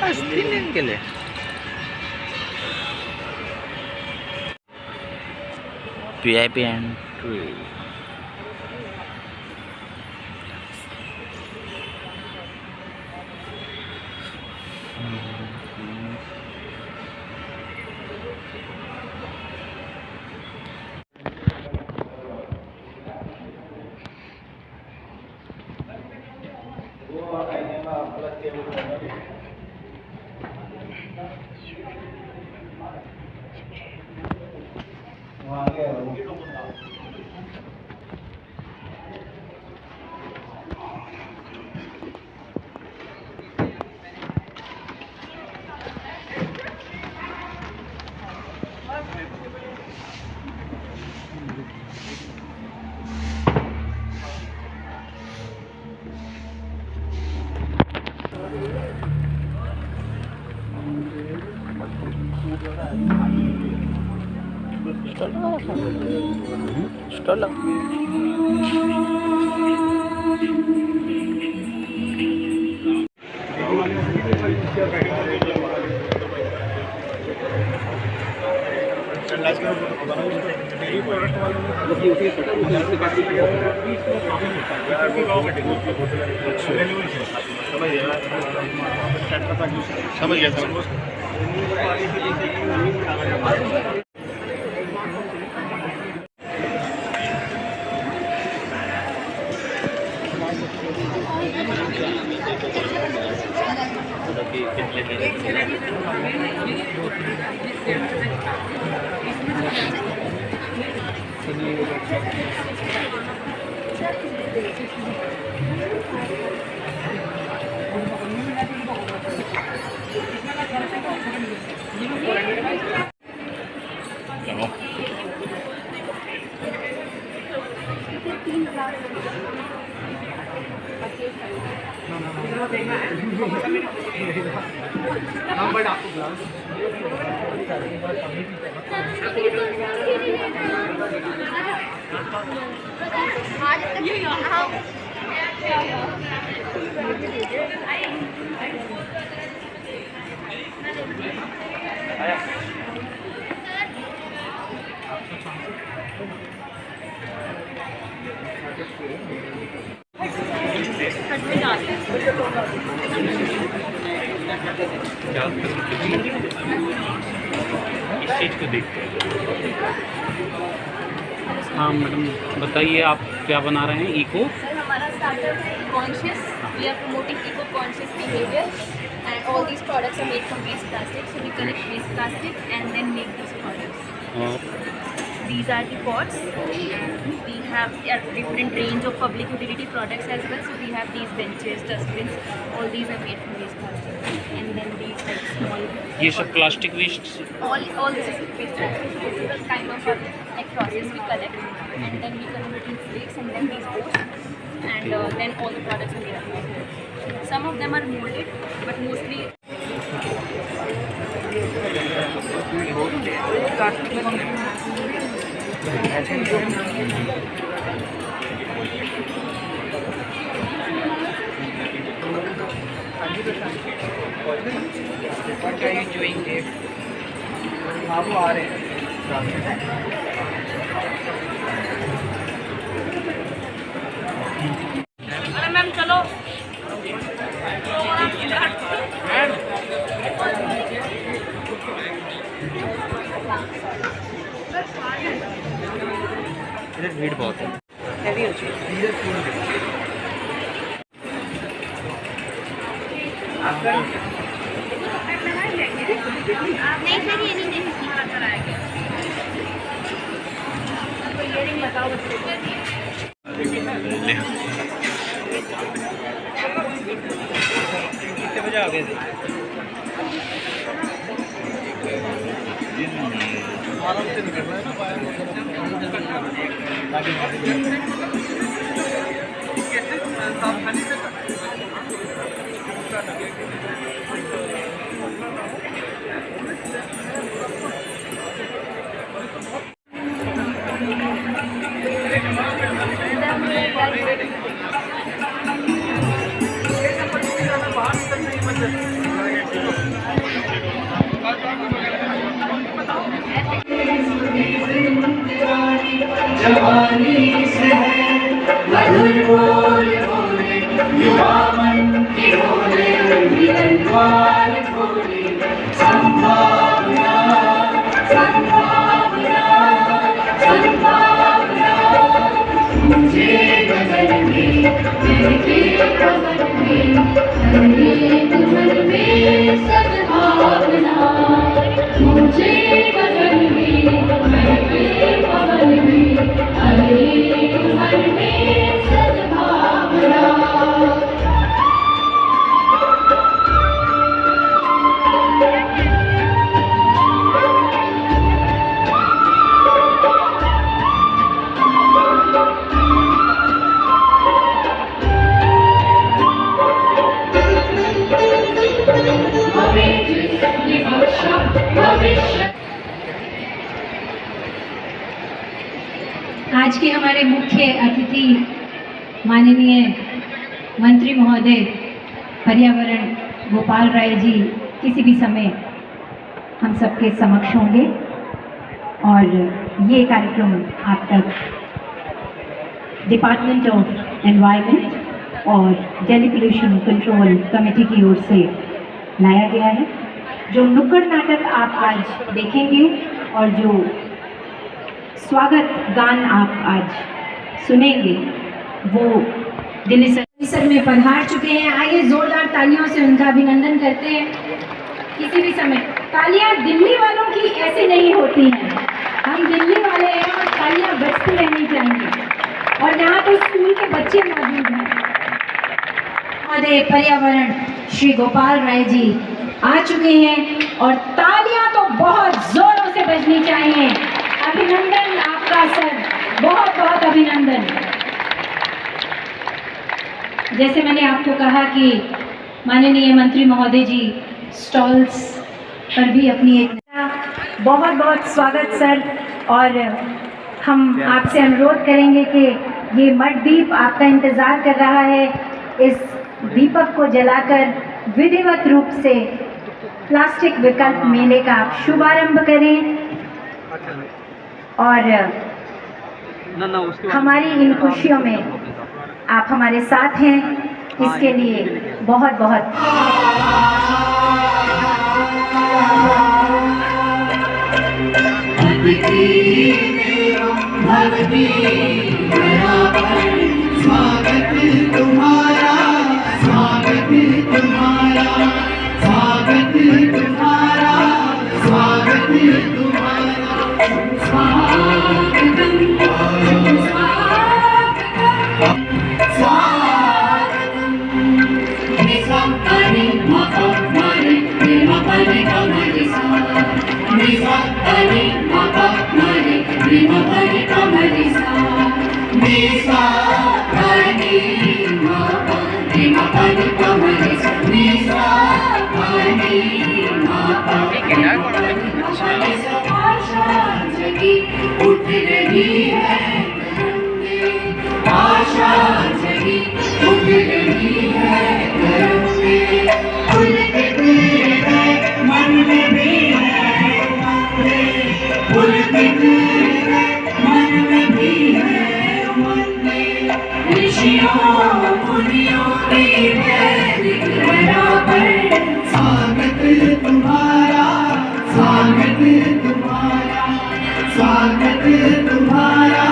बस 3 दिन के लिए। VIP entry. स्टॉल समझ गया इस चीज को देखते हैं। हाँ मैडम बताइए, आप क्या बना रहे हैं? इको सर हमारा स्टार्टअप है conscious. We are promoting eco conscious behaviour and all these products are made from waste plastic, so we collect waste plastic and then make these products. These are the pots. We have a different range of public utility products as well. So we have these benches, dustbins. All these are made from waste plastic. And then these like small. ये सब plastic waste? All this is waste plastic. This is a kind of like process we collect, and then we convert it in flakes, and then these posts, and then all the products are made up of it. Some of them are molded, but mostly. What are you doing here? बाबू आ रहे हैं. अरे ma'am चलो. इधर भीड़ बहुत है. Heavy हो चुकी आपका नहीं सर ये नहीं कराया गया. तो इयरिंग लगाओ. कितने बजे आ गए थे? आराम से निकलना है तो जवानी से है मधुर बोल बोले युवा मन की बोले मिलन द्वार खोले संभावना संभावना संभावना मुझे बदल में तेरे कमर में तेरे तुमन में सद्भावना मुझे बदल में तेरे कमर में तेरे तुमन में सद्भावना आज के हमारे मुख्य अतिथि माननीय मंत्री महोदय पर्यावरण गोपाल राय जी किसी भी समय हम सबके समक्ष होंगे और ये कार्यक्रम आप तक डिपार्टमेंट ऑफ एनवायरनमेंट और दिल्ली पोल्यूशन कंट्रोल कमेटी की ओर से लाया गया है। जो नुक्कड़ नाटक आप आज देखेंगे और जो स्वागत गान आप आज सुनेंगे वो दिल्ली परिसर में पधार चुके हैं। आइए जोरदार तालियों से उनका अभिनंदन करते हैं। किसी भी समय तालियां दिल्ली वालों की ऐसे नहीं होती हैं, हम दिल्ली वाले हैं और तालियां बजती रहनी चाहिए। और यहाँ तो स्कूल के बच्चे मौजूद हैं। महोदय पर्यावरण श्री गोपाल राय जी आ चुके हैं और तालियां तो बहुत जोरों से बजनी चाहिए। अभिनंदन आपका सर, बहुत बहुत अभिनंदन। जैसे मैंने आपको कहा कि माननीय मंत्री महोदय जी स्टॉल्स पर भी अपनी एक बहुत बहुत स्वागत सर। और हम आपसे अनुरोध करेंगे कि ये मठ दीप आपका इंतज़ार कर रहा है। इस दीपक को जलाकर विधिवत रूप से प्लास्टिक विकल्प मेले का आप शुभारंभ करें और हमारी इन खुशियों में आप हमारे साथ हैं, इसके लिए बहुत बहुत स्वागत तुम्हारा स्वागत तुम्हारा स्वागत तुम्हारा स्वागत तुम्हारा स्वागतम स्वागतम निसम परि मपम परि निमपरि कमरि सा निसम परि मपम परि निमपरि कमरि सा निसा परि मपम निमपरि कमरि सा निसा परि मपम आशा जगी उठ रही है, आशा जगी उठ रही है घरों में, फूल के फूल है मन में भी है फूल के फूल है मन में भी है मन में ऋषियों मुनियों की वैदिक बराबर स्वागत तुम्हारा स्वागत तुम्हारा स्वागत तुम्हारा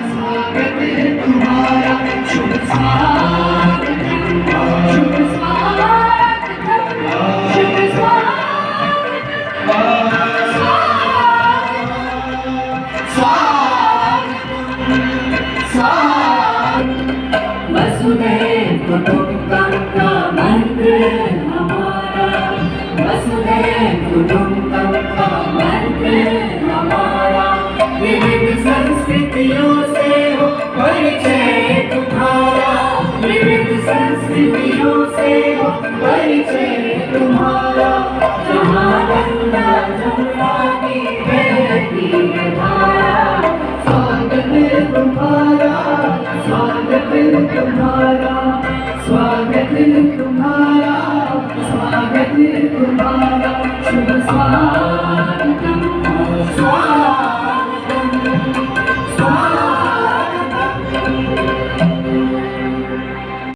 स्वागत तुम्हारा शुभ स्वागतम शुभ स्वागतम शुभ स्वागतम वसुधैव कुटुम्बकम का मंत्र हमारा वसुधैव कुटुम्बकम का मंत्र हमारा विविध संस्कृतियों से हो परिचय तुम्हारा विविध संस्कृतियों से हो परिचय तुम्हारा जहाँ गंगा जमुना की बहती है धारा स्वागत तुम्हारा स्वागत तुम्हारा स्वागत तुम्हारा शुभ स्वागत